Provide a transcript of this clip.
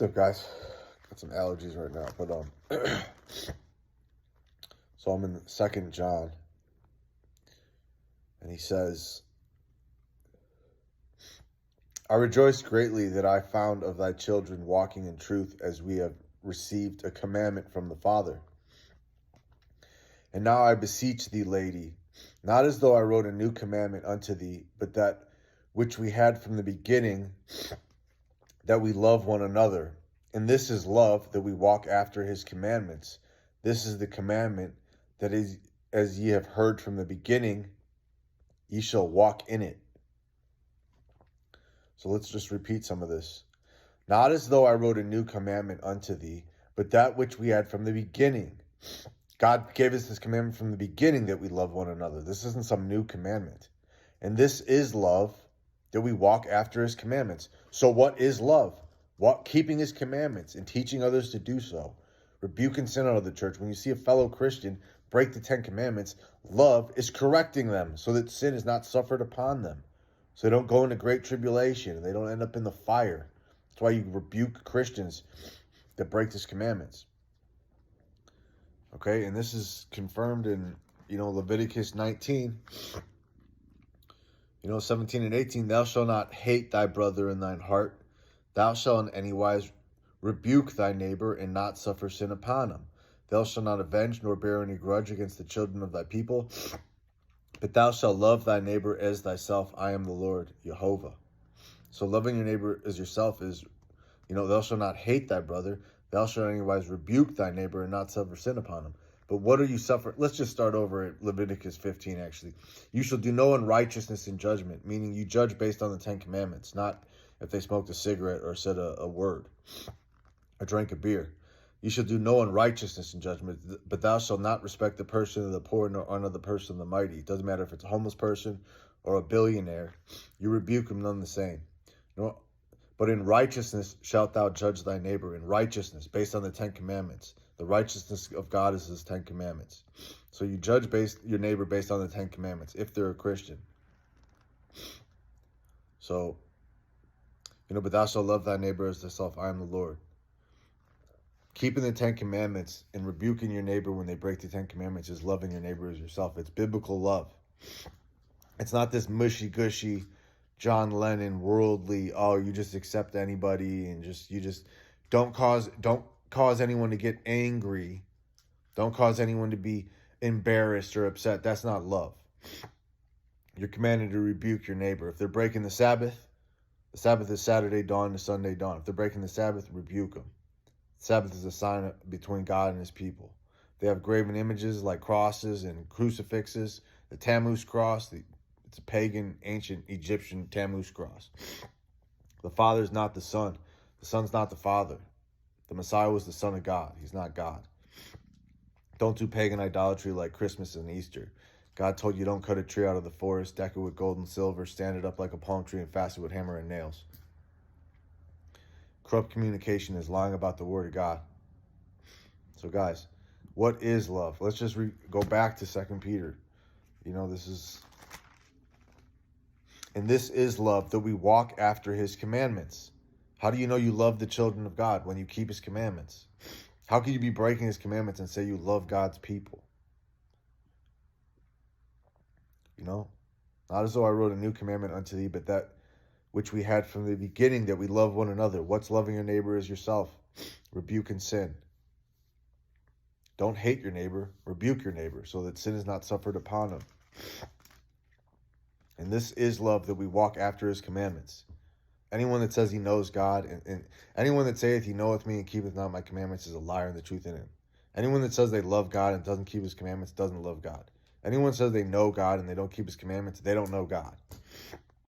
What's up, guys? Got some allergies right now, but so I'm in 2nd John, and he says, I rejoice greatly that I found of thy children walking in truth, as we have received a commandment from the Father. And now I beseech thee, lady, not as though I wrote a new commandment unto thee, but that which we had from the beginning, that we love one another. And this is love, that we walk after his commandments. This is the commandment, that is, as ye have heard from the beginning, ye shall walk in it. So let's just repeat some of this. Not as though I wrote a new commandment unto thee, but that which we had from the beginning. God gave us this commandment from the beginning, that we love one another. This isn't some new commandment. And this is love, that we walk after his commandments. So what is love? Keeping his commandments and teaching others to do so. Rebuking sin out of the church. When you see a fellow Christian break the 10 commandments, love is correcting them so that sin is not suffered upon them. So they don't go into great tribulation and they don't end up in the fire. That's why you rebuke Christians that break his commandments. Okay, and this is confirmed in, Leviticus 19. 17 and 18, thou shalt not hate thy brother in thine heart. Thou shalt in any wise rebuke thy neighbor and not suffer sin upon him. Thou shalt not avenge nor bear any grudge against the children of thy people. But thou shalt love thy neighbor as thyself. I am the Lord, Jehovah. So loving your neighbor as yourself is, thou shalt not hate thy brother. Thou shalt in any wise rebuke thy neighbor and not suffer sin upon him. But what are you suffering? Let's just start over at Leviticus 15, actually. You shall do no unrighteousness in judgment, meaning you judge based on the 10 commandments, not if they smoked a cigarette or said a word or drank a beer. You shall do no unrighteousness in judgment, but thou shalt not respect the person of the poor nor honor the person of the mighty. It doesn't matter if it's a homeless person or a billionaire. You rebuke him none the same. But in righteousness shalt thou judge thy neighbor. In righteousness, based on the 10 commandments. The righteousness of God is his 10 commandments. So you judge your neighbor based on the 10 commandments, if they're a Christian. So, but thou shalt love thy neighbor as thyself. I am the Lord. Keeping the 10 commandments and rebuking your neighbor when they break the 10 commandments is loving your neighbor as yourself. It's biblical love. It's not this mushy-gushy, John Lennon, worldly, you just accept anybody and you just don't cause anyone to get angry. Don't cause anyone to be embarrassed or upset. That's not love. You're commanded to rebuke your neighbor. If they're breaking the Sabbath is Saturday dawn to Sunday dawn. If they're breaking the Sabbath, rebuke them. Sabbath is a sign between God and his people. They have graven images like crosses and crucifixes. The Tammuz cross, it's a pagan, ancient Egyptian Tammuz cross. The Father is not the Son. The Son's not the Father. The Messiah was the Son of God. He's not God. Don't do pagan idolatry like Christmas and Easter. God told you don't cut a tree out of the forest, deck it with gold and silver, stand it up like a palm tree, and fast it with hammer and nails. Corrupt communication is lying about the word of God. So guys, what is love? Let's just go back to 2 Peter. This is love, that we walk after his commandments. How do you know you love the children of God? When you keep his commandments. How can you be breaking his commandments and say you love God's people? Not as though I wrote a new commandment unto thee, but that which we had from the beginning, that we love one another. What's loving your neighbor as yourself? Rebuke and sin. Don't hate your neighbor. Rebuke your neighbor so that sin is not suffered upon him. And this is love, that we walk after his commandments. Anyone that says he knows God, and anyone that saith he knoweth me and keepeth not my commandments is a liar, and the truth in him. Anyone that says they love God and doesn't keep his commandments doesn't love God. Anyone says they know God and they don't keep his commandments, they don't know God.